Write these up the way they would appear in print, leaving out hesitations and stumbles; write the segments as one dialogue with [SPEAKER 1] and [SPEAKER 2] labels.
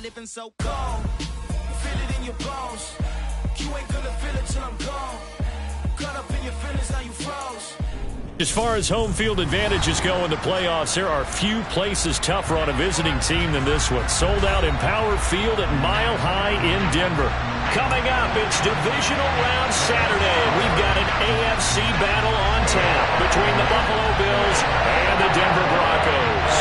[SPEAKER 1] living so cold. Feel it in your bones. You ain't gonna feel it till I'm gone. Caught up in your feelings, now you froze.
[SPEAKER 2] As far as home field advantages go in the playoffs, there are few places tougher on a visiting team than this one. Sold out in Power Field at Mile High in Denver. Coming up, it's Divisional Round Saturday, and we've got an AFC battle on tap between the Buffalo Bills and the Denver Broncos.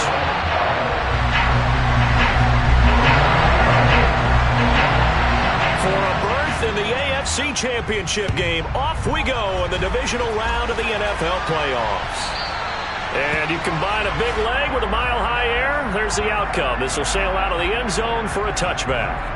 [SPEAKER 2] For a berth in the AFC Championship game, off we go in the divisional round of the NFL playoffs. And you combine a big leg with a mile-high air, there's the outcome. This will sail out of the end zone for a touchback.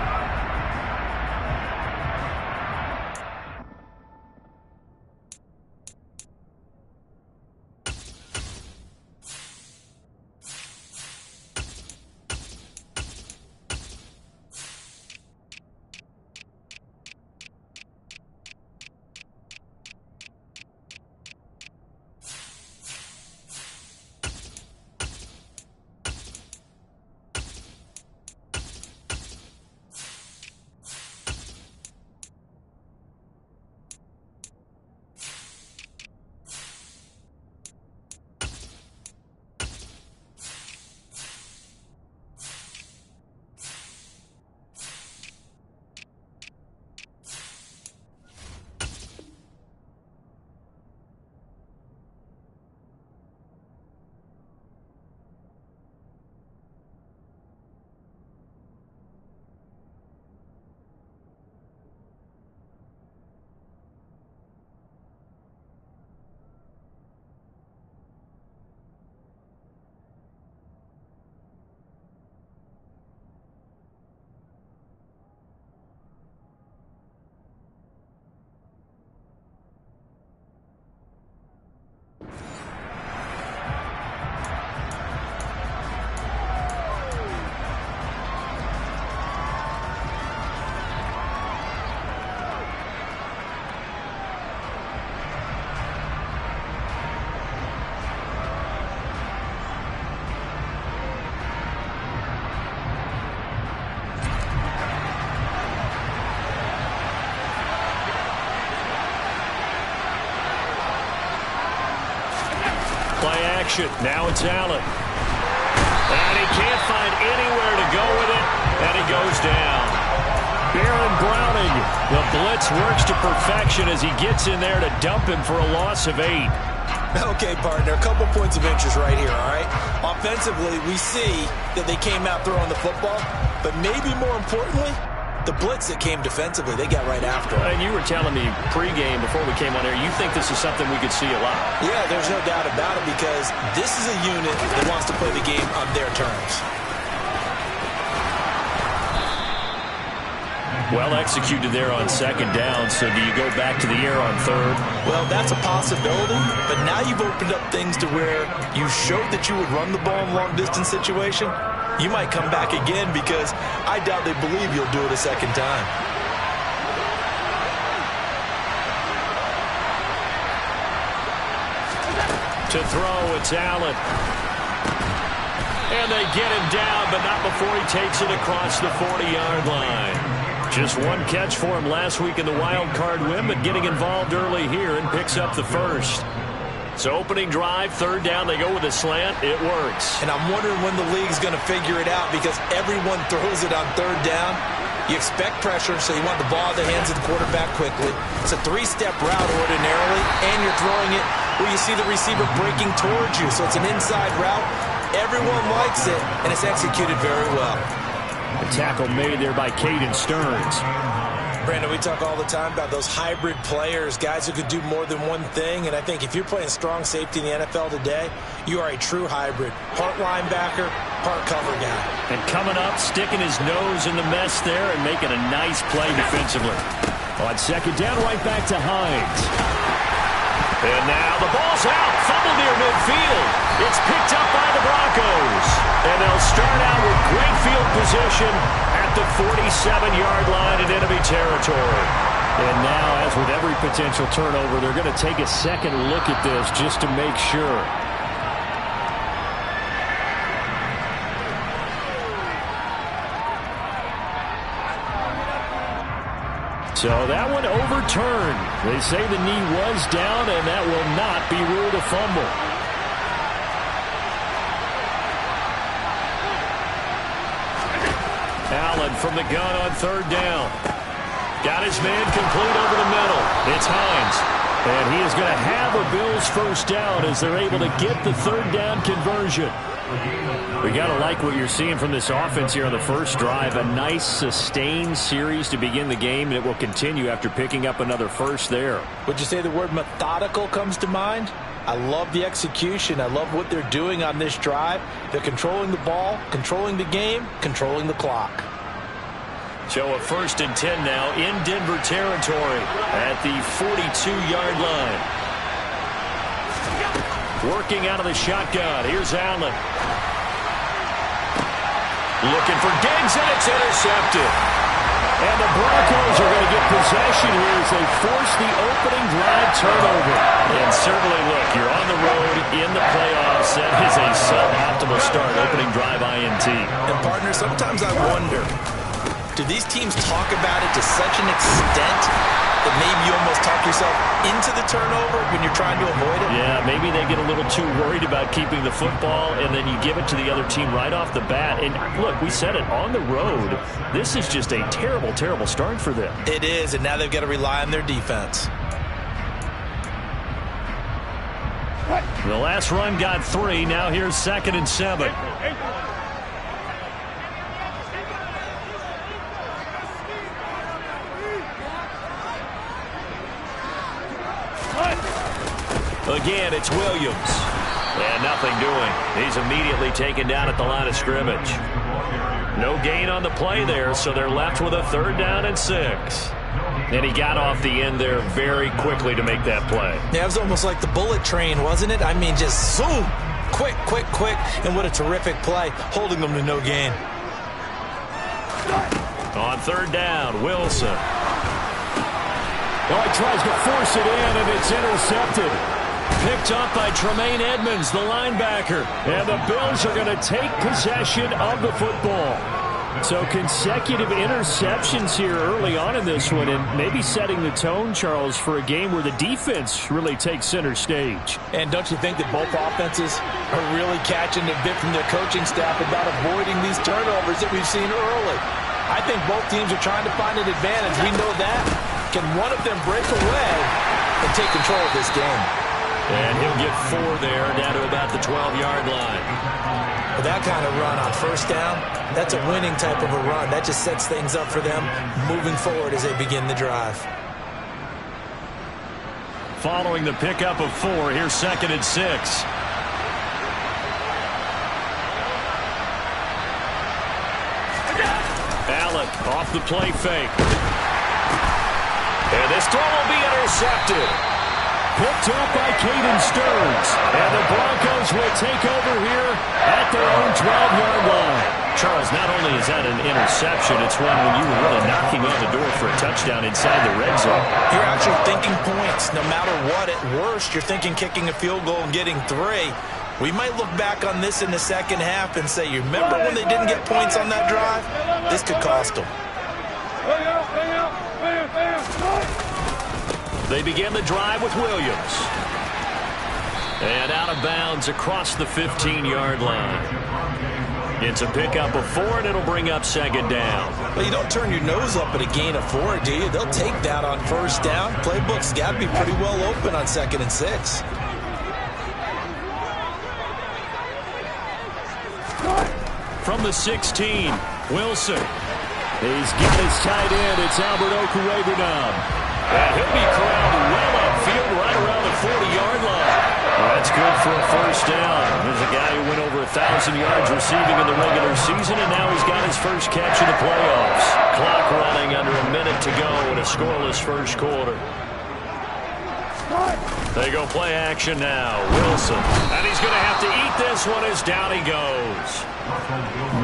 [SPEAKER 2] Now it's Allen. And he can't find anywhere to go with it, and he goes down. Baron Browning, the blitz works to perfection as he gets in there to dump him for a loss of 8.
[SPEAKER 3] Okay, partner, a couple points of interest right here, all right? Offensively, we see that they came out throwing the football, but maybe more importantly, the blitz that came defensively, they got right after it.
[SPEAKER 2] And you were telling me pregame before we came on here, you think this is something we could see a lot.
[SPEAKER 3] Yeah, there's no doubt about it because this is a unit that wants to play the game on their terms.
[SPEAKER 2] Well executed there on second down, so do you go back to the air on third?
[SPEAKER 3] Well, that's a possibility, but now you've opened up things to where you showed that you would run the ball in long-distance situation. You might come back again because I doubt they believe you'll do it a second time.
[SPEAKER 2] To throw, it's Allen. And they get him down, but not before he takes it across the 40-yard line. Just one catch for him last week in the wild card win, but getting involved early here and picks up the first. So opening drive, third down, they go with a slant. It works.
[SPEAKER 3] And I'm wondering when the league's going to figure it out because everyone throws it on third down. You expect pressure, so you want the ball in the hands of the quarterback quickly. It's a three-step route ordinarily, and you're throwing it where you see the receiver breaking towards you. So it's an inside route. Everyone likes it, and it's executed very well.
[SPEAKER 2] A tackle made there by Caden Stearns.
[SPEAKER 3] Brandon, we talk all the time about those hybrid players, guys who could do more than one thing, and I think if you're playing strong safety in the NFL today, you are a true hybrid. Part linebacker, part cover guy.
[SPEAKER 2] And coming up, sticking his nose in the mess there and making a nice play defensively. On second down, right back to Hines. And now the ball's out, fumbled near midfield. It's picked up by the Broncos. And they'll start out with great field position at the 47-yard line in enemy territory. And now, as with every potential turnover, they're going to take a second look at this just to make sure. So that one overturned. They say the knee was down, and that will not be ruled a fumble. Allen from the gun on third down. Got his man complete over the middle. It's Hines. And he is going to have a Bills first down as they're able to get the third down conversion. We got to like what you're seeing from this offense here on the first drive. A nice sustained series to begin the game, and it will continue after picking up another first there.
[SPEAKER 3] Would you say the word methodical comes to mind? I love the execution. I love what they're doing on this drive. They're controlling the ball, controlling the game, controlling the clock.
[SPEAKER 2] So a 1st and 10 now in Denver territory at the 42-yard line. Working out of the shotgun. Here's Allen. Looking for Diggs, and it's intercepted. And the Broncos are going to get possession here as they force the opening drive turnover. And certainly, look, you're on the road in the playoffs. That is a suboptimal start, opening drive INT.
[SPEAKER 3] And, partner, sometimes I wonder, do these teams talk about it to such an extent that maybe you almost talk yourself into the turnover when you're trying to avoid it?
[SPEAKER 2] Yeah, maybe they get a little too worried about keeping the football, and then you give it to the other team right off the bat. And look, we said it, on the road, this is just a terrible, terrible start for them.
[SPEAKER 3] It is, and now they've got to rely on their defense.
[SPEAKER 2] The last run got 3. Now here's 2nd and 7. Again, it's Williams. And nothing doing. He's immediately taken down at the line of scrimmage. No gain on the play there, so they're left with a 3rd down and 6. And he got off the end there very quickly to make that play.
[SPEAKER 3] Yeah, it was almost like the bullet train, wasn't it? I mean, just zoom. Quick, quick, quick. And what a terrific play, holding them to no gain.
[SPEAKER 2] On 3rd down, Wilson. Oh, he tries to force it in, and it's intercepted. Picked up by Tremaine Edmonds, the linebacker. And the Bills are going to take possession of the football. So consecutive interceptions here early on in this one, and maybe setting the tone, Charles, for a game where the defense really takes center stage.
[SPEAKER 3] And don't you think that both offenses are really catching a bit from their coaching staff about avoiding these turnovers that we've seen early? I think both teams are trying to find an advantage. We know that. Can one of them break away and take control of this game?
[SPEAKER 2] And he'll get 4 there, down to about the 12-yard line.
[SPEAKER 3] With that kind of run on 1st down, that's a winning type of a run. That just sets things up for them moving forward as they begin the drive.
[SPEAKER 2] Following the pickup of 4, here's 2nd and 6. Allen off the play fake. And this throw will be intercepted. Picked up by Caden Stearns. And the Broncos will take over here at their own 12-yard line. Charles, not only is that an interception, it's one when you were really knocking on the door for a touchdown inside the red zone.
[SPEAKER 3] You're actually thinking points. No matter what, at worst, you're thinking kicking a field goal and getting 3. We might look back on this in the second half and say, you remember when they didn't get points on that drive? This could cost them.
[SPEAKER 2] They begin the drive with Williams. And out of bounds across the 15-yard line. It's a pickup of 4, and it'll bring up 2nd down.
[SPEAKER 3] Well, you don't turn your nose up at a gain of 4, do you? They'll take that on 1st down. Playbook's got to be pretty well open on 2nd and 6.
[SPEAKER 2] From the 16, Wilson. He's got his tight end. It's Albert Okwuegbunam. And he'll be corralled well upfield right around the 40-yard line. That's good for a 1st down. There's a guy who went over 1,000 yards receiving in the regular season, and now he's got his first catch in the playoffs. Clock running under a minute to go in a scoreless first quarter. They go play action now. Wilson. And he's going to have to eat this one as down he goes.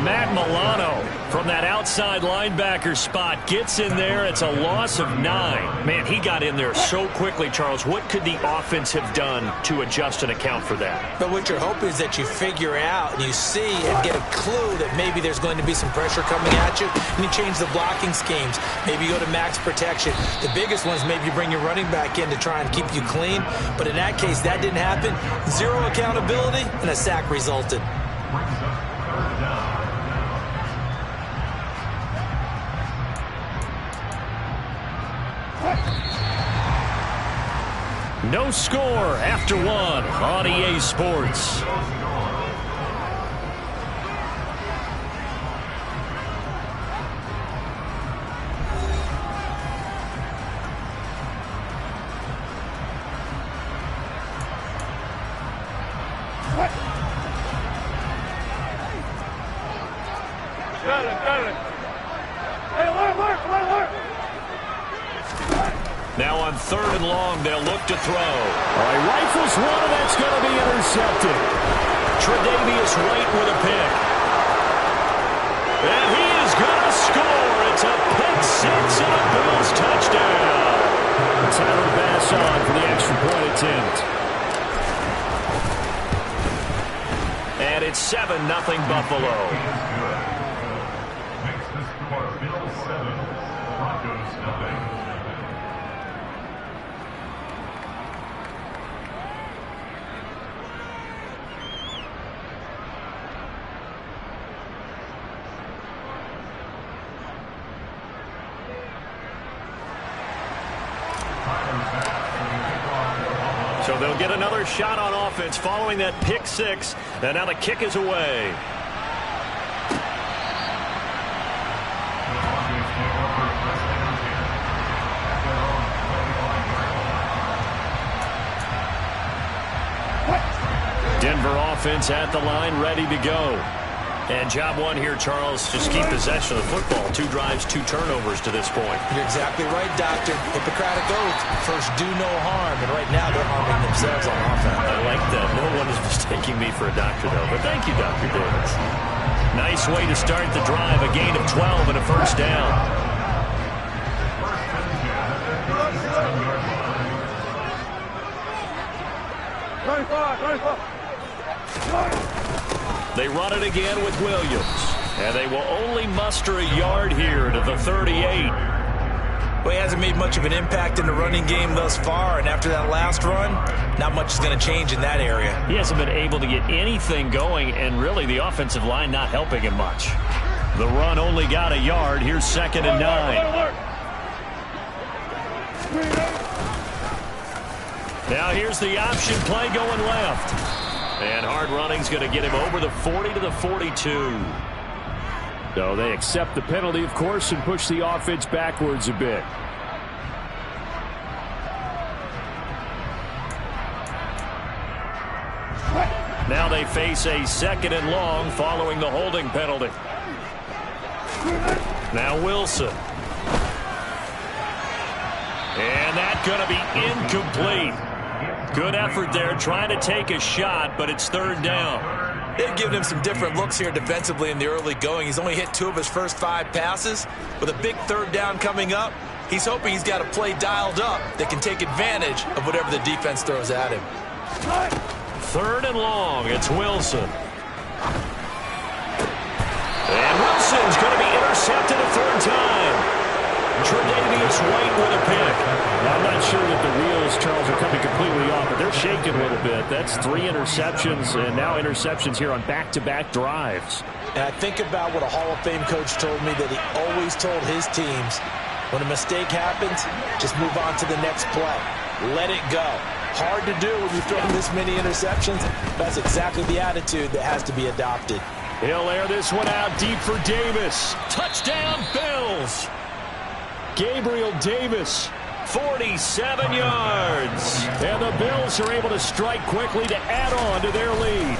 [SPEAKER 2] Matt Milano from that outside outside linebacker spot. Gets in there. It's a loss of 9. Man, he got in there so quickly, Charles. What could the offense have done to adjust and account for that?
[SPEAKER 3] But what you're hoping is that you figure out and you see and get a clue that maybe there's going to be some pressure coming at you, and you change the blocking schemes. Maybe you go to max protection. The biggest one is maybe you bring your running back in to try and keep you clean. But in that case, that didn't happen. 0 accountability, and a sack resulted.
[SPEAKER 2] No score after 1 on EA Sports. Now on 3rd and long, they'll look to throw.
[SPEAKER 4] He rifles one, and that's going to be intercepted.
[SPEAKER 2] Tre'Davious White with a pick. And he is going to score. It's a pick 6 and a Bills touchdown.
[SPEAKER 4] Tyler Bass on for the extra point attempt.
[SPEAKER 2] And it's 7-0 Buffalo.
[SPEAKER 5] Makes the score Bills 7, Broncos 0.
[SPEAKER 2] So they'll get another shot on offense following that pick 6. And now the kick is away. Denver offense at the line, ready to go. And job 1 here, Charles, just keep possession of the football. 2 drives, 2 turnovers to this point.
[SPEAKER 3] You're exactly right, Doctor. Hippocratic oath. First, do no harm. And right now, they're harming themselves on offense.
[SPEAKER 2] I like that. No one is mistaking me for a doctor, though. But thank you, Dr. Davis. Nice way to start the drive. A gain of 12 and a first down. They run it again with Williams. And they will only muster a yard here to the 38.
[SPEAKER 3] Well, he hasn't made much of an impact in the running game thus far, and after that last run, not much is going to change in that area.
[SPEAKER 2] He hasn't been able to get anything going, and really the offensive line not helping him much. The run only got a yard. Here's 2nd and 9. Now here's the option play going left. And hard running's going to get him over the 40 to the 42.
[SPEAKER 4] So they accept the penalty, of course, and push the offense backwards a bit.
[SPEAKER 2] Now they face a 2nd and long following the holding penalty. Now Wilson. And that's going to be incomplete. Good effort there trying to take a shot, but it's 3rd down.
[SPEAKER 3] They've given him some different looks here defensively in the early going. He's only hit 2 of his first 5 passes. With a big 3rd down coming up, he's hoping he's got a play dialed up that can take advantage of whatever the defense throws at him.
[SPEAKER 2] 3rd and long. It's Wilson. And Wilson's going to be intercepted a 3rd time. Tre'Davious White with a pick.
[SPEAKER 4] I'm not sure that the wheels, Charles, are coming completely off, but they're shaking a little bit. That's 3 interceptions, and now interceptions here on back-to-back drives.
[SPEAKER 3] And I think about what a Hall of Fame coach told me, that he always told his teams, when a mistake happens, just move on to the next play. Let it go. Hard to do when you throw this many interceptions. That's exactly the attitude that has to be adopted.
[SPEAKER 2] He'll air this one out deep for Davis. Touchdown, Bills. Gabriel Davis, 47 yards.
[SPEAKER 4] And the Bills are able to strike quickly to add on to their lead.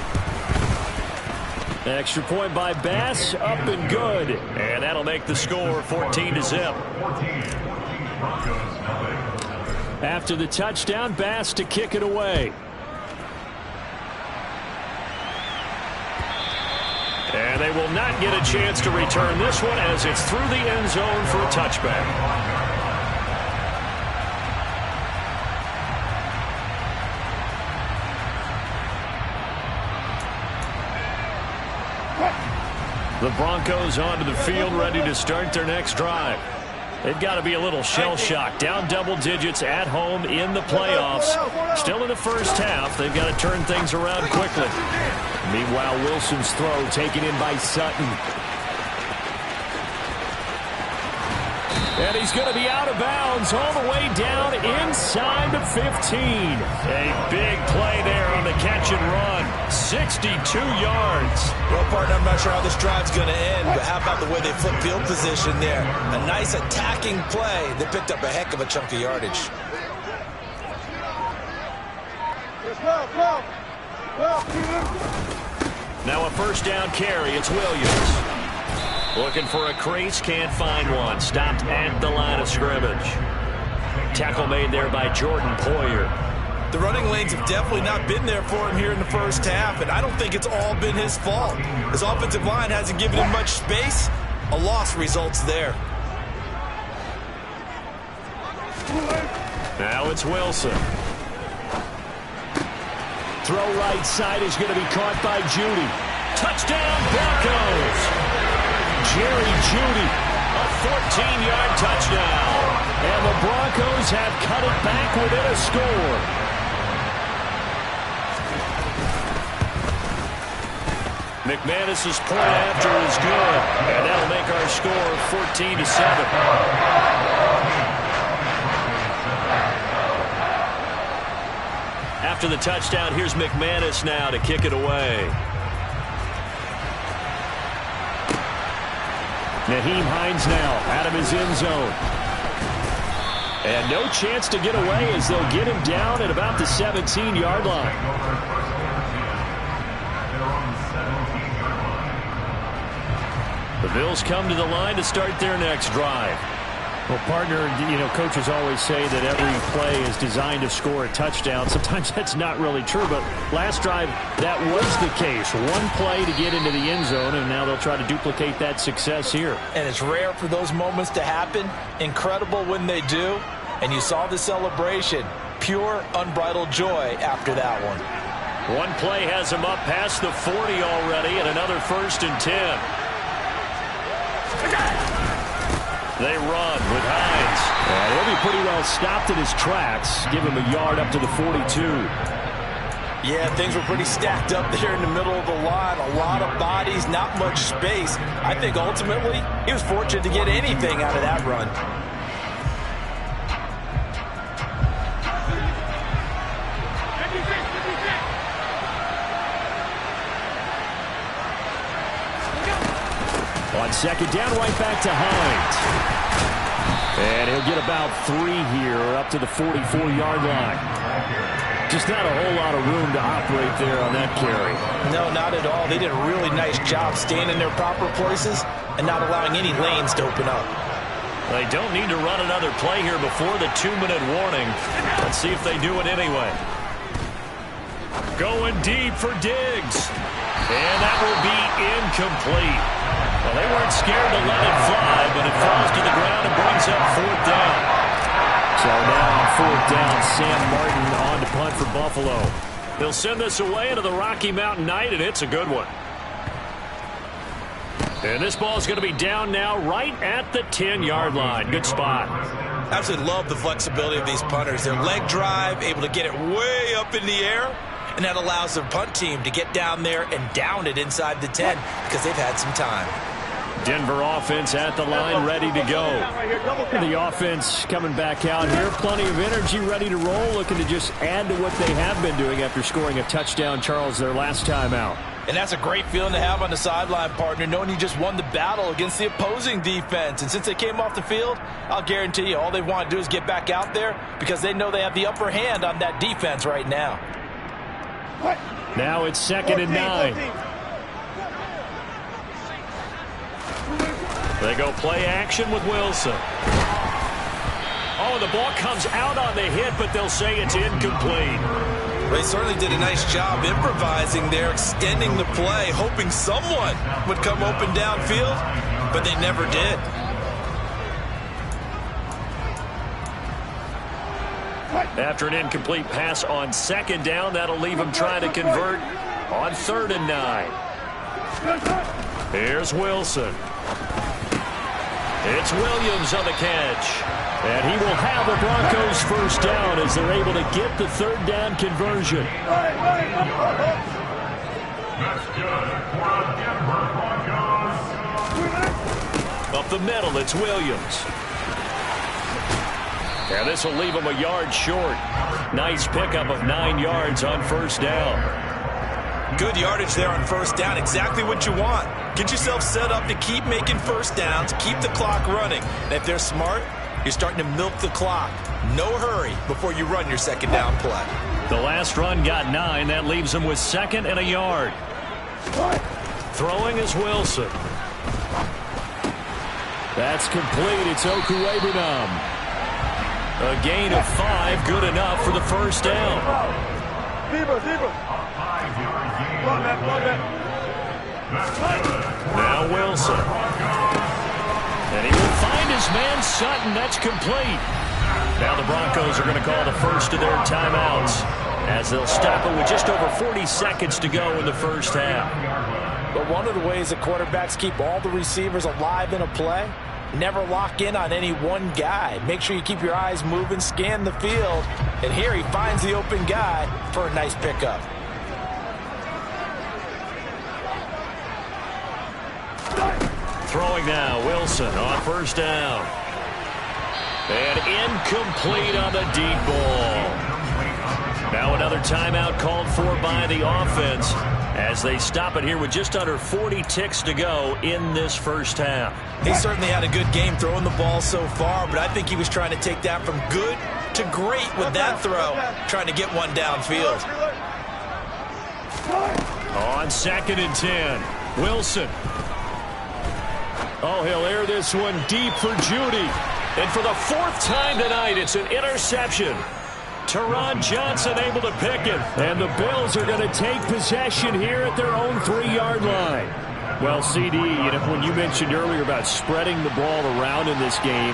[SPEAKER 2] Extra point by Bass, up and good. And that'll make the score 14-0.
[SPEAKER 4] After the touchdown, Bass to kick it away.
[SPEAKER 2] And And they will not get a chance to return this one as it's through the end zone for a touchback. The Broncos onto the field, ready to start their next drive. They've got to be a little shell-shocked. Down double digits at home in the playoffs. Still in the first half. They've got to turn things around quickly. Meanwhile, Wilson's throw taken in by Sutton. And he's going to be out of bounds all the way down inside the 15. A big play there on the catch and run. 62 yards.
[SPEAKER 3] Well, partner, I'm not sure how this drive's going to end, but how about the way they flip field position there? A nice attacking play. They picked up a heck of a chunk of yardage.
[SPEAKER 2] Now a first down carry. It's Williams. Looking for a crease, can't find one. Stopped at the line of scrimmage. Tackle made there by Jordan Poyer.
[SPEAKER 3] The running lanes have definitely not been there for him here in the first half, and I don't think it's all been his fault. His offensive line hasn't given him much space. A loss results there.
[SPEAKER 2] Now it's Wilson. Throw right side is going to be caught by Judy. Touchdown, Broncos! Jerry Judy, a 14-yard touchdown. And the Broncos have cut it back within a score. McManus's point after is good. And that'll make our score 14-7. After the touchdown, here's McManus now to kick it away. Nyheim Hines now out of his end zone. And no chance to get away as they'll get him down at about the 17-yard line. The Bills come to the line to start their next drive.
[SPEAKER 4] Well, partner, you know, coaches always say that every play is designed to score a touchdown. Sometimes that's not really true, but last drive, that was the case. One play to get into the end zone, and now they'll try to duplicate that success here.
[SPEAKER 3] And it's rare for those moments to happen. Incredible when they do. And you saw the celebration. Pure, unbridled joy after that one.
[SPEAKER 2] One play has him up past the 40 already, and another 1st and 10. They run with Hines.
[SPEAKER 4] And he'll be pretty well stopped in his tracks. Give him a yard up to the 42.
[SPEAKER 3] Yeah, things were pretty stacked up there in the middle of the line. A lot of bodies, not much space. I think ultimately he was fortunate to get anything out of that run.
[SPEAKER 4] On second down, right back to Hines. And he'll get about 3 here up to the 44-yard line. Just not a whole lot of room to operate there on that carry.
[SPEAKER 3] No, not at all. They did a really nice job staying in their proper places and not allowing any lanes to open up.
[SPEAKER 2] They don't need to run another play here before the 2-minute warning. Let's see if they do it anyway. Going deep for Diggs. And that will be incomplete. Well, they weren't scared to let it fly, but it falls to the ground and brings up 4th down.
[SPEAKER 4] So now on 4th down, Sam Martin on to punt for Buffalo.
[SPEAKER 2] They'll send this away into the Rocky Mountain Night, and it's a good one. And this ball is going to be down now right at the 10-yard line. Good spot.
[SPEAKER 3] Absolutely love the flexibility of these punters. Their leg drive, able to get it way up in the air, and that allows their punt team to get down there and down it inside the 10 because they've had some time.
[SPEAKER 2] Denver offense at the line, ready to go.
[SPEAKER 4] The offense coming back out here. Plenty of energy, ready to roll, looking to just add to what they have been doing after scoring a touchdown, Charles, their last time out.
[SPEAKER 3] And that's a great feeling to have on the sideline, partner, knowing you just won the battle against the opposing defense. And since they came off the field, I'll guarantee you all they want to do is get back out there because they know they have the upper hand on that defense right now.
[SPEAKER 4] Now it's 2nd and 9.
[SPEAKER 2] They go play action with Wilson. Oh, the ball comes out on the hit, but they'll say it's incomplete.
[SPEAKER 3] They certainly did a nice job improvising there, extending the play, hoping someone would come open downfield, but they never did.
[SPEAKER 2] After an incomplete pass on second down, that'll leave him trying to convert on 3rd and 9. Here's Wilson. It's Williams on the catch. And he will have the Broncos first down as they're able to get the 3rd down conversion.
[SPEAKER 5] That's good for the Denver Broncos.
[SPEAKER 2] Up the middle, it's Williams. And this will leave him a yard short. Nice pickup of 9 yards on first down.
[SPEAKER 3] Good yardage there on first down. Exactly what you want. Get yourself set up to keep making first downs, keep the clock running. And if they're smart, you're starting to milk the clock. No hurry before you run your second down play.
[SPEAKER 2] The last run got 9. That leaves him with 2nd and a yard. Throwing is Wilson. That's complete. It's Okuwebunam. A gain of 5, good enough for the first down. Now Wilson. And he will find his man Sutton. That's complete. Now the Broncos are going to call the first of their timeouts as they'll stop it with just over 40 seconds to go in the first half.
[SPEAKER 3] But one of the ways that quarterbacks keep all the receivers alive in a play, never lock in on any one guy. Make sure you keep your eyes moving, scan the field. And here he finds the open guy for a nice pickup.
[SPEAKER 2] Throwing now, Wilson on first down. And incomplete on the deep ball. Now another timeout called for by the offense as they stop it here with just under 40 ticks to go in this first half.
[SPEAKER 3] He certainly had a good game throwing the ball so far, but I think he was trying to take that from good to great with that throw, trying to get one downfield.
[SPEAKER 2] On 2nd and 10, Wilson. Oh, he'll air this one deep for Judy. And for the 4th time tonight, it's an interception. Teron Johnson able to pick it. And the Bills are going to take possession here at their own 3-yard line. Well, CD, when you mentioned earlier about spreading the ball around in this game,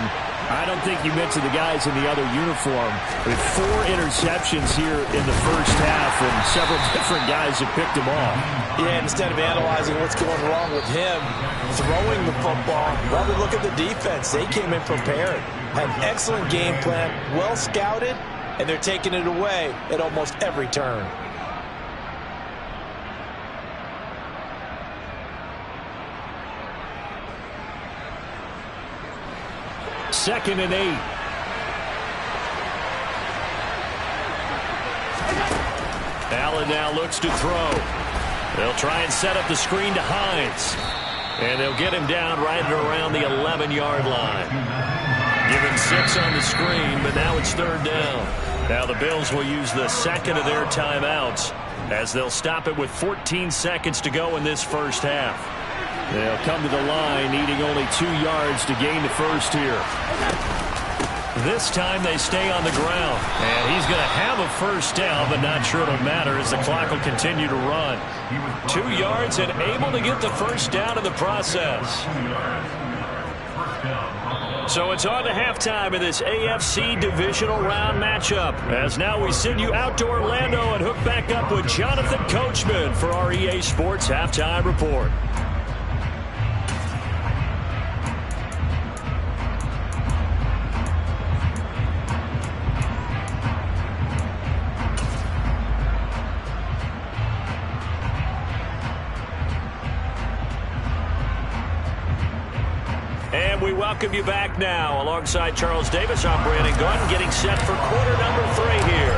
[SPEAKER 2] I don't think you mentioned the guys in the other uniform. With 4 interceptions here in the first half, and several different guys have picked them off.
[SPEAKER 3] Yeah, instead of analyzing what's going wrong with him, throwing the football, rather look at the defense. They came in prepared, had an excellent game plan, well scouted, and they're taking it away at almost every turn.
[SPEAKER 2] Second and 8. Allen now looks to throw. They'll try and set up the screen to Hines. And they'll get him down right around the 11-yard line. Give him 6 on the screen, but now it's 3rd down. Now the Bills will use the 2nd of their timeouts as they'll stop it with 14 seconds to go in this first half. They'll come to the line, needing only 2 yards to gain the first here. This time they stay on the ground. And he's going to have a first down, but not sure it'll matter as the clock will continue to run. 2 yards and able to get the first down in the process. So it's on to halftime in this AFC divisional round matchup. As now we send you out to Orlando and hook back up with Jonathan Coachman for our EA Sports Halftime Report. And we welcome you back now. Alongside Charles Davis, I'm Brandon Gordon, getting set for quarter number 3 here.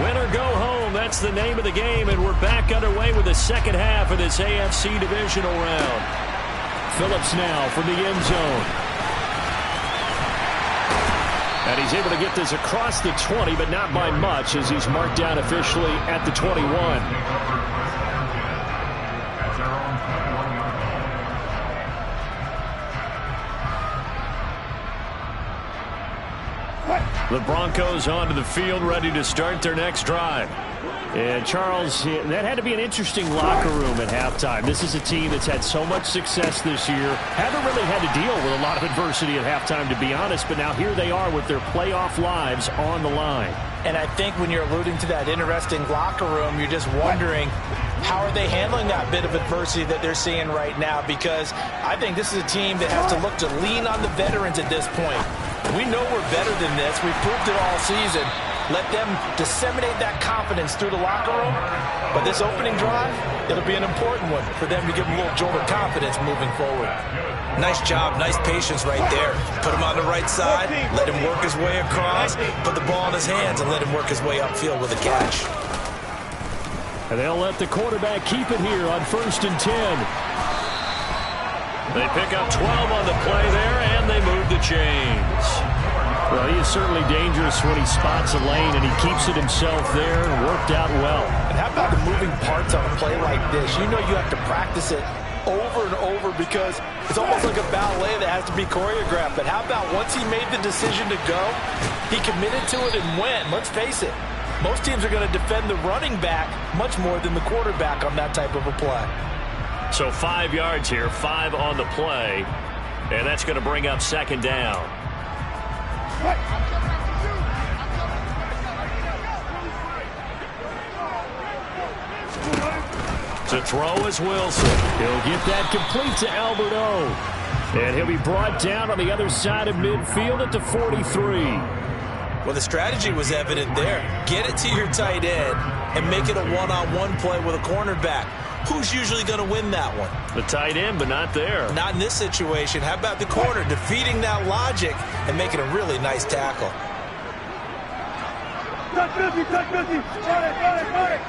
[SPEAKER 2] Win or go home, that's the name of the game, and we're back underway with the second half of this AFC divisional round. Phillips now from the end zone. And he's able to get this across the 20, but not by much, as he's marked down officially at the 21. The Broncos onto the field, ready to start their next drive.
[SPEAKER 4] And, Charles, that had to be an interesting locker room at halftime. This is a team that's had so much success this year. Haven't really had to deal with a lot of adversity at halftime, to be honest. But now here they are with their playoff lives on the line.
[SPEAKER 3] And I think when you're alluding to that interesting locker room, you're just wondering, how are they handling that bit of adversity that they're seeing right now? Because I think this is a team that has to look to lean on the veterans at this point. We know we're better than this. We've proved it all season. Let them disseminate that confidence through the locker room. But this opening drive, it'll be an important one for them to give them a little jolt of confidence moving forward. Nice job, nice patience right there. Put him on the right side, let him work his way across, put the ball in his hands, and let him work his way upfield with a catch.
[SPEAKER 4] And they'll let the quarterback keep it here on 1st and 10.
[SPEAKER 2] They pick up 12 on the play there, and they move the chains.
[SPEAKER 4] Well, he is certainly dangerous when he spots a lane, and he keeps it himself there and worked out well.
[SPEAKER 3] And how about the moving parts on a play like this? You know you have to practice it over and over because it's almost like a ballet that has to be choreographed. But how about once he made the decision to go, he committed to it and went. Let's face it, most teams are going to defend the running back much more than the quarterback on that type of a play.
[SPEAKER 2] So 5 yards here, 5 on the play, and that's going to bring up 2nd down. To throw is Wilson.
[SPEAKER 4] He'll get that complete to Albert O. And he'll be brought down on the other side of midfield at the 43.
[SPEAKER 3] Well, the strategy was evident there. Get it to your tight end and make it a one-on-one play with a cornerback. Who's usually going to win that one?
[SPEAKER 2] The tight end, but not there.
[SPEAKER 3] Not in this situation. How about the corner defeating that logic and making a really nice tackle?
[SPEAKER 1] Touch 50, touch 50. Got it.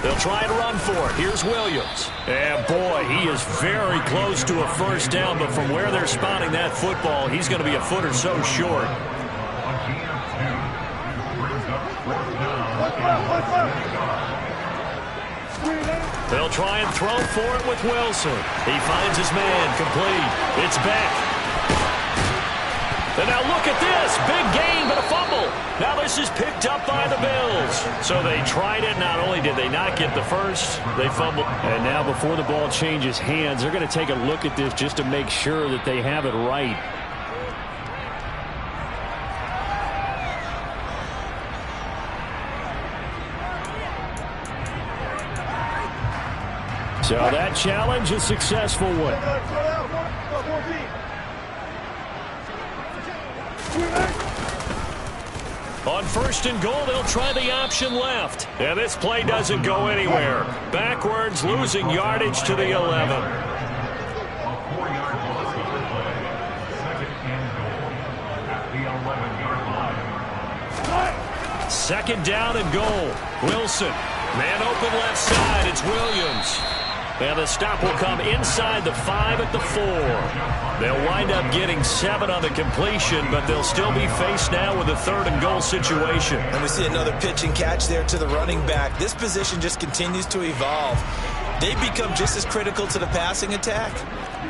[SPEAKER 2] They'll try and run for it. Here's Williams.
[SPEAKER 4] And, boy, he is very close to a 1st down, but from where they're spotting that football, he's going to be a foot or so short.
[SPEAKER 2] They'll try and throw for it with Wilson. He finds his man complete. It's Beck. And now look at this. Big gain, but a fumble. Now this is picked up by the Bills. So they tried it. Not only did they not get the first, they fumbled.
[SPEAKER 4] And now before the ball changes hands, they're going to take a look at this just to make sure that they have it right. So that challenge, a successful one.
[SPEAKER 2] On 1st and goal, they'll try the option left. And this play doesn't go anywhere. Backwards, losing yardage to the 11.
[SPEAKER 5] A 4-yard loss on the play. 2nd and goal at the 11-yard line.
[SPEAKER 2] 2nd down and goal. Wilson. Man open left side. It's Williams. And the stop will come inside the 5 at the 4. They'll wind up getting 7 on the completion, but they'll still be faced now with a 3rd and goal situation.
[SPEAKER 3] And we see another pitch and catch there to the running back. This position just continues to evolve. They become just as critical to the passing attack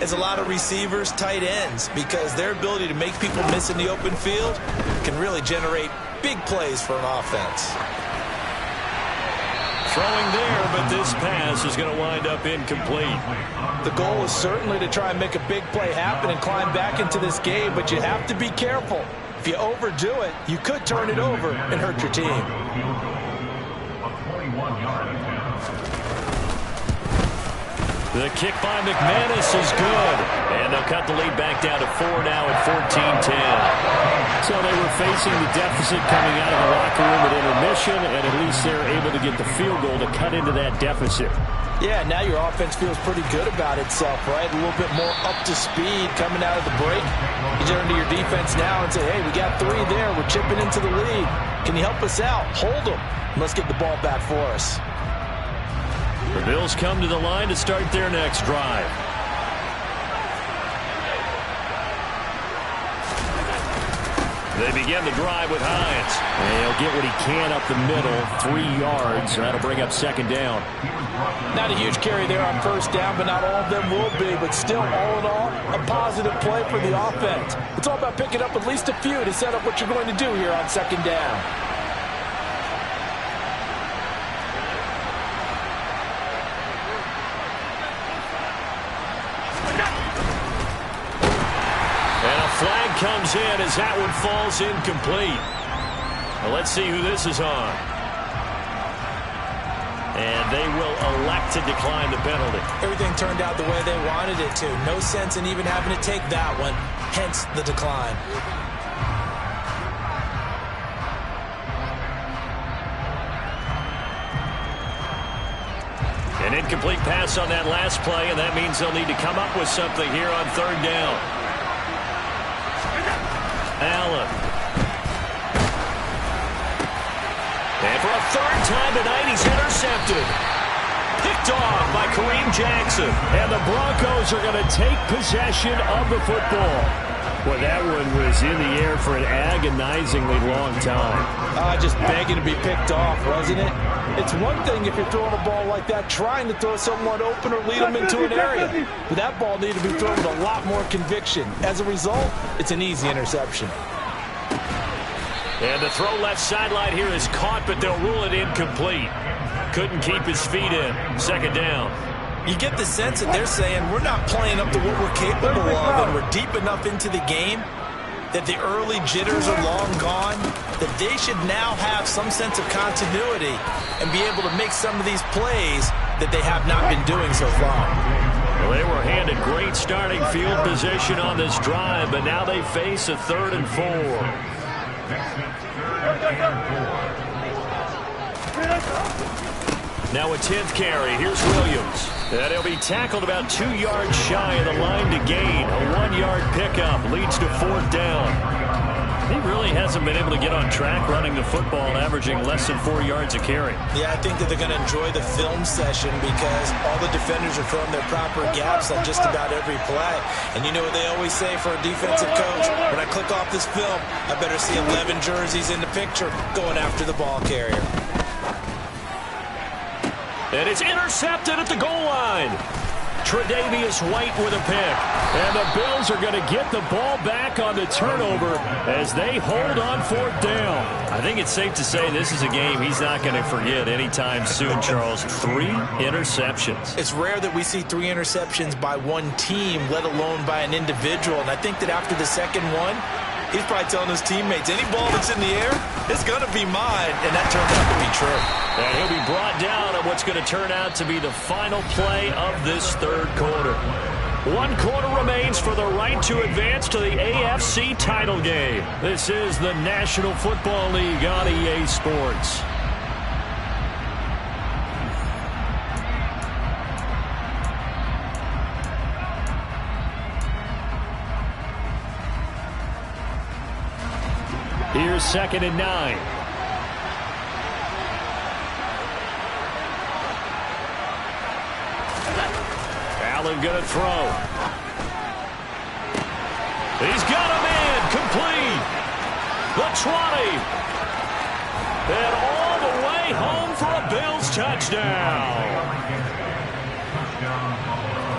[SPEAKER 3] as a lot of receivers, tight ends, because their ability to make people miss in the open field can really generate big plays for an offense.
[SPEAKER 2] Throwing there, but this pass is going to wind up incomplete.
[SPEAKER 3] The goal is certainly to try and make a big play happen and climb back into this game, but you have to be careful. If you overdo it, you could turn it over and hurt your team.
[SPEAKER 5] A 21-yard attempt.
[SPEAKER 2] The kick by McManus is good. And they'll cut the lead back down to 4 now at 14-10.
[SPEAKER 4] So they were facing the deficit coming out of the locker room at intermission, and at least they're able to get the field goal to cut into that deficit.
[SPEAKER 3] Yeah, now your offense feels pretty good about itself, right? A little bit more up to speed coming out of the break. You turn to your defense now and say, hey, we got 3 there. We're chipping into the lead. Can you help us out? Hold them. Let's get the ball back for us.
[SPEAKER 2] The Bills come to the line to start their next drive. They begin the drive with Hines.
[SPEAKER 4] And he'll get what he can up the middle, 3 yards, and that'll bring up 2nd down.
[SPEAKER 3] Not a huge carry there on 1st down, but not all of them will be. But still, all in all, a positive play for the offense. It's all about picking up at least a few to set up what you're going to do here on 2nd down.
[SPEAKER 2] comes in as that one falls incomplete. Well, let's see who this is on. And they will elect to decline the penalty.
[SPEAKER 3] Everything turned out the way they wanted it to. No sense in even having to take that one, hence the decline.
[SPEAKER 2] An incomplete pass on that last play, and that means they'll need to come up with something here on third down. Allen. And for a third time tonight, he's intercepted. Picked off by Kareem Jackson.
[SPEAKER 4] And the Broncos are going to take possession of the football. Well, that one was in the air for an agonizingly long time.
[SPEAKER 3] Just begging to be picked off, wasn't it? It's one thing if you're throwing a ball like that, trying to throw someone open or lead them into an area. But that ball needed to be thrown with a lot more conviction. As a result, it's an easy interception.
[SPEAKER 2] And the throw left sideline here is caught, but they'll rule it incomplete. Couldn't keep his feet in. Second down.
[SPEAKER 3] You get the sense that they're saying we're not playing up to what we're capable of, and we're deep enough into the game that the early jitters are long gone, that they should now have some sense of continuity and be able to make some of these plays that they have not been doing so far.
[SPEAKER 2] Well, they were handed great starting field position on this drive, but now they face a 3rd and 4. Now a 10th carry. Here's Williams. And he'll be tackled about 2 yards shy of the line to gain. A 1-yard pickup leads to 4th down. He really hasn't been able to get on track running the football, averaging less than 4 yards a carry.
[SPEAKER 3] Yeah, I think that they're going to enjoy the film session because all the defenders are throwing their proper gaps on just about every play. And you know what they always say for a defensive coach? When I click off this film, I better see 11 jerseys in the picture going after the ball carrier.
[SPEAKER 2] And it's intercepted at the goal line. Tre'Davious White with a pick.
[SPEAKER 4] And the Bills are going to get the ball back on the turnover as they hold on 4th down.
[SPEAKER 2] I think it's safe to say this is a game he's not going to forget anytime soon, Charles. 3 interceptions.
[SPEAKER 3] It's rare that we see 3 interceptions by one team, let alone by an individual. And I think that after the second one, he's probably telling his teammates, any ball that's in the air, it's going to be mine. And that turned out to be true.
[SPEAKER 2] And he'll be brought down at what's going to turn out to be the final play of this 3rd quarter. 1 quarter remains for the right to advance to the AFC title game. This is the National Football League on EA Sports.
[SPEAKER 4] Here's 2nd and 9.
[SPEAKER 2] Allen going to throw. He's got him in. Complete. The 20. And all the way home for a Bills touchdown.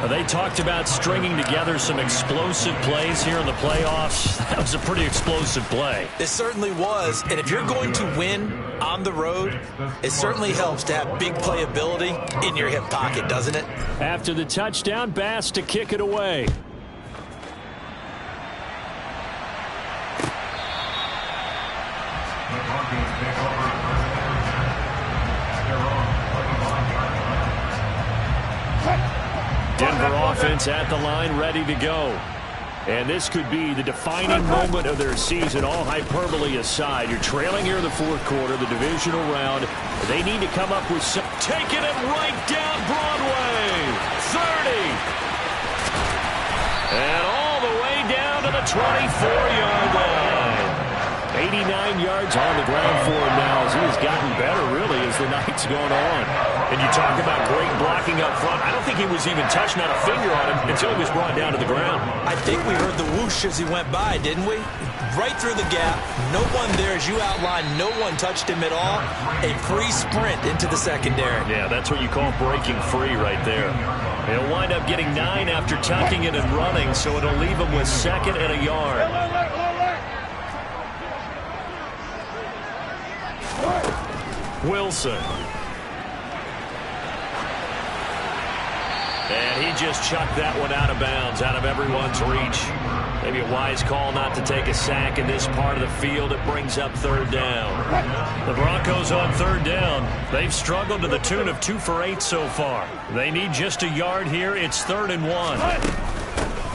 [SPEAKER 2] They talked about stringing together some explosive plays here in the playoffs. That was a pretty explosive play.
[SPEAKER 3] It certainly was. And if you're going to win on the road, it certainly helps to have big playability in your hip pocket, doesn't it?
[SPEAKER 4] After the touchdown, Bass to kick it away. Denver offense at the line, ready to go. And this could be the defining moment of their season, all hyperbole aside. You're trailing here in the 4th quarter, the divisional round. They need to come up with some...
[SPEAKER 2] Taking it right down Broadway. 30. And all the way down to the 24-yard line. 89 yards on the ground for him now as he has gotten better, really, as the night's gone on. And you talk about great blocking up front. I don't think he was even touched, not a finger on him, until he was brought down to the ground.
[SPEAKER 3] I think we heard the whoosh as he went by, didn't we? Right through the gap. No one there, as you outlined. No one touched him at all. A free sprint into the secondary.
[SPEAKER 2] Yeah, that's what you call breaking free right there. He'll wind up getting 9 after tucking it and running, so it'll leave him with 2nd and a yard. Wilson. And he just chucked that one out of bounds, out of everyone's reach. Maybe a wise call not to take a sack in this part of the field. It brings up third down. The Broncos on third down. They've struggled to the tune of 2 for 8 so far. They need just a yard here. It's 3rd and 1.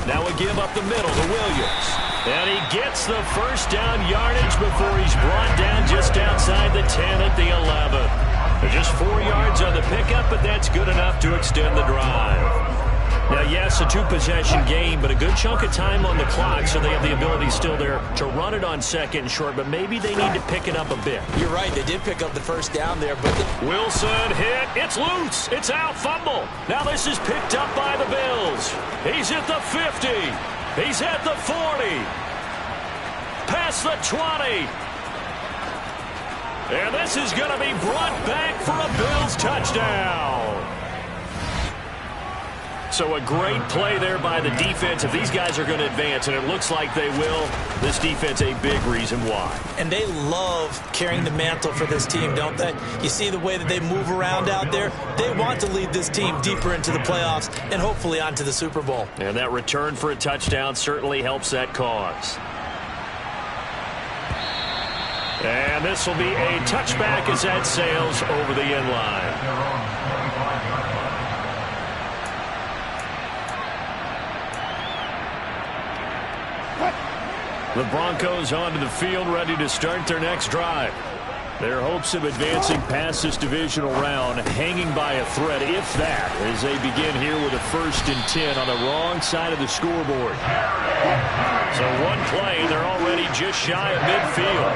[SPEAKER 2] Now a give up the middle to Williams. And he gets the first down yardage before he's brought down just outside the 10 at the 11. Just 4 yards on the pickup, but that's good enough to extend the drive. Now, yes, a 2-possession game, but a good chunk of time on the clock, so they have the ability still there to run it on 2nd and short, but maybe they need to pick it up a bit.
[SPEAKER 3] You're right. They did pick up the first down there, but
[SPEAKER 2] Wilson hit. It's loose. It's out. Fumble. Now this is picked up by the Bills. He's at the 50. He's at the 40. Past the 20. And this is going to be brought back for a Bills touchdown. So a great play there by the defense. If these guys are going to advance, and it looks like they will, this defense a big reason why.
[SPEAKER 3] And they love carrying the mantle for this team, don't they? You see the way that they move around out there? They want to lead this team deeper into the playoffs and hopefully onto the Super Bowl.
[SPEAKER 2] And that return for a touchdown certainly helps that cause. And this will be a touchback as that sails over the end line. The Broncos onto the field, ready to start their next drive. Their hopes of advancing past this divisional round hanging by a thread, if that, as they begin here with a 1st and 10 on the wrong side of the scoreboard. So one play, they're already just shy of midfield.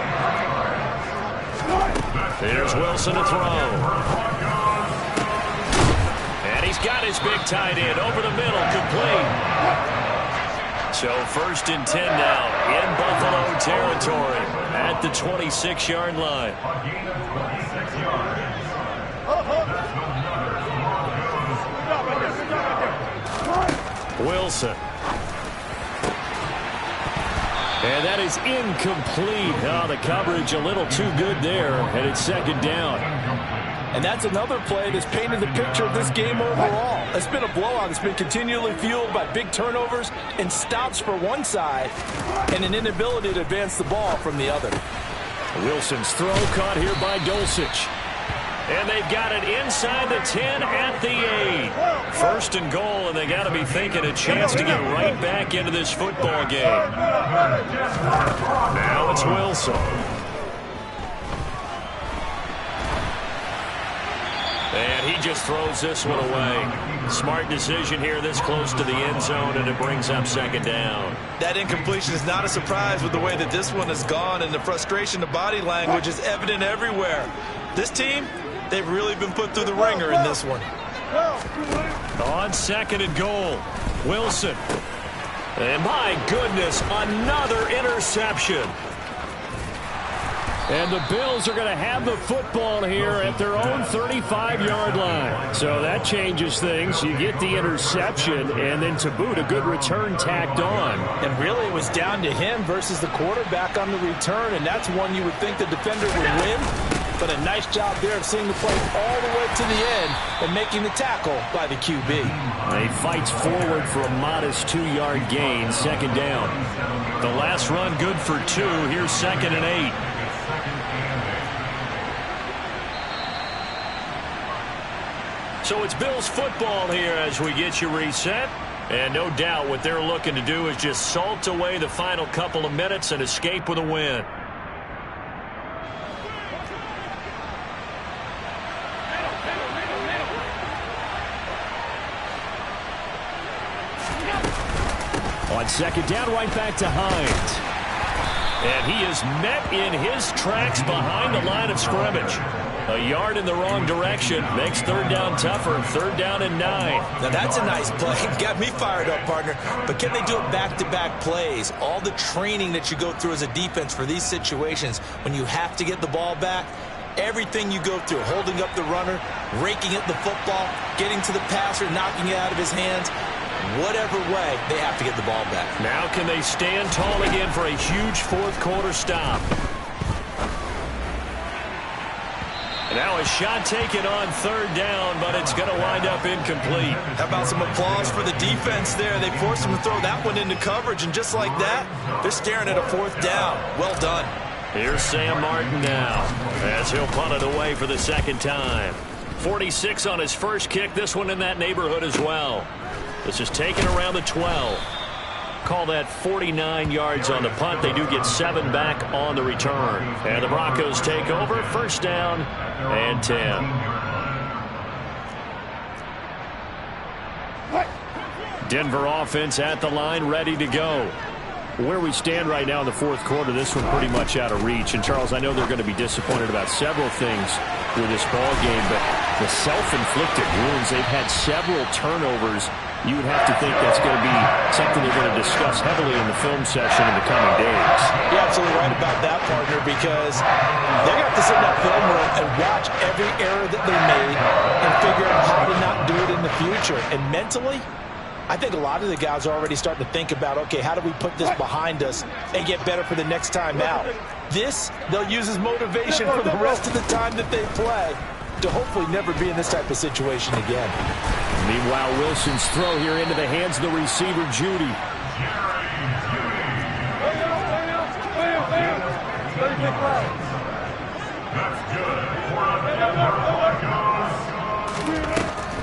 [SPEAKER 2] Here's Wilson to throw. And he's got his big tight end over the middle, complete. So 1st and 10 now in Buffalo territory at the 26-yard line. Wilson. And that is incomplete. Oh, the coverage a little too good there, and it's 2nd down.
[SPEAKER 6] And that's another play that's painted the picture of this game overall. It's been a blowout. It's been continually fueled by big turnovers and stops for one side and an inability to advance the ball from the other.
[SPEAKER 2] Wilson's throw caught here by Dulcich. And they've got it inside the 10 at the 8. 1st and goal, and they got to be thinking a chance to get right back into this football game. Now it's Wilson. And he just throws this one away. Smart decision here this close to the end zone, and it brings up 2nd down.
[SPEAKER 3] That incompletion is not a surprise with the way that this one has gone, and the frustration, the body language is evident everywhere. This team, they've really been put through the ringer in this one.
[SPEAKER 2] On 2nd and goal, Wilson. And my goodness, another interception. And the Bills are going to have the football here at their own 35-yard line. So that changes things. You get the interception, and then to boot, a good return tacked on.
[SPEAKER 6] And really, it was down to him versus the quarterback on the return, and that's one you would think the defender would win. But a nice job there of seeing the play all the way to the end and making the tackle by the QB.
[SPEAKER 2] He fights forward for a modest 2-yard gain, 2nd down. The last run good for 2. Here's 2nd and 8. So it's Bills football here as we get you reset. And no doubt what they're looking to do is just salt away the final couple of minutes and escape with a win. On 2nd down, right back to Hines. And he is met in his tracks behind the line of scrimmage. A yard in the wrong direction makes 3rd down tougher. 3rd down and 9.
[SPEAKER 3] Now that's a nice play. Got me fired up, partner. But can they do it back-to-back plays? All the training that you go through as a defense for these situations, when you have to get the ball back, everything you go through, holding up the runner, raking at the football, getting to the passer, knocking it out of his hands, whatever way, they have to get the ball back.
[SPEAKER 2] Now can they stand tall again for a huge 4th quarter stop? And Now a shot taken on third down, but it's going to wind up incomplete.
[SPEAKER 3] How about some applause for the defense there? They forced him to throw that one into coverage, and just like that, they're staring at a fourth down. Well done.
[SPEAKER 2] Here's Sam Martin now, as he'll punt it away for the second time. 46 on his first kick, this one in that neighborhood as well. This is taken around the 12. Call that 49 yards on the punt. They do get 7 back on the return. And the Broncos take over, first down and 10. Denver offense at the line, ready to go. Where we stand right now in the fourth quarter, this one pretty much out of reach. And, Charles, I know they're going to be disappointed about several things with this ball game, but the self-inflicted wounds, they've had several turnovers. You would have to think that's going to be something they're going to discuss heavily in the film session in the coming days.
[SPEAKER 6] You're absolutely right about that, partner, because they're going to have to sit in that film room and watch every error that they made and figure out how to not do it in the future. And mentally, I think a lot of the guys are already starting to think about, okay, how do we put this behind us and get better for the next time out? This, they'll use as motivation for the rest of the time that they play to hopefully never be in this type of situation again.
[SPEAKER 2] Meanwhile, Wilson's throw here into the hands of the receiver, Judy.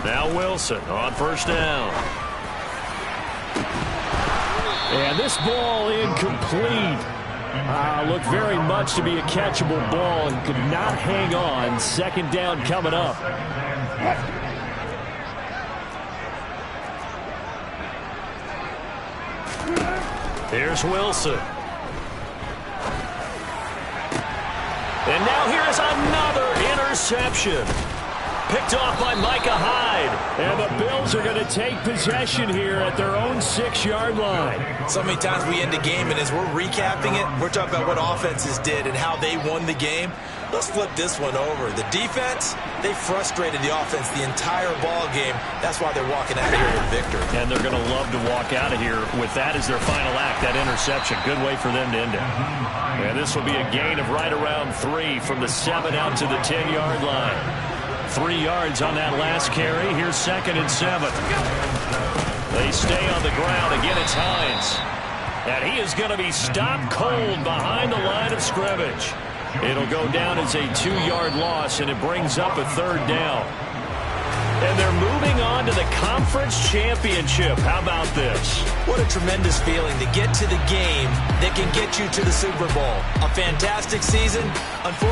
[SPEAKER 2] Now Wilson on first down. And this ball incomplete. Looked very much to be a catchable ball and could not hang on. Second down coming up. Here's Wilson. And now here is another interception. Picked off by Micah Hyde. And the Bills are going to take possession here at their own 6-yard line.
[SPEAKER 3] So many times we end a game, and as we're recapping it, we're talking about what offenses did and how they won the game. Let's flip this one over. The defense, they frustrated the offense the entire ball game. That's why they're walking out of here with victory.
[SPEAKER 2] And they're going to love to walk out of here with that as their final act, that interception. Good way for them to end it. And this will be a gain of right around 3 from the 7 out to the 10-yard line. 3 yards on that last carry. Here's 2nd and 7. They stay on the ground. Again, it's Hines. And he is going to be stopped cold behind the line of scrimmage. It'll go down as a 2-yard loss, and it brings up a 3rd down. And they're moving on to the conference championship. How about this?
[SPEAKER 3] What a tremendous feeling to get to the game that can get you to the Super Bowl. A fantastic season. Unfortunately,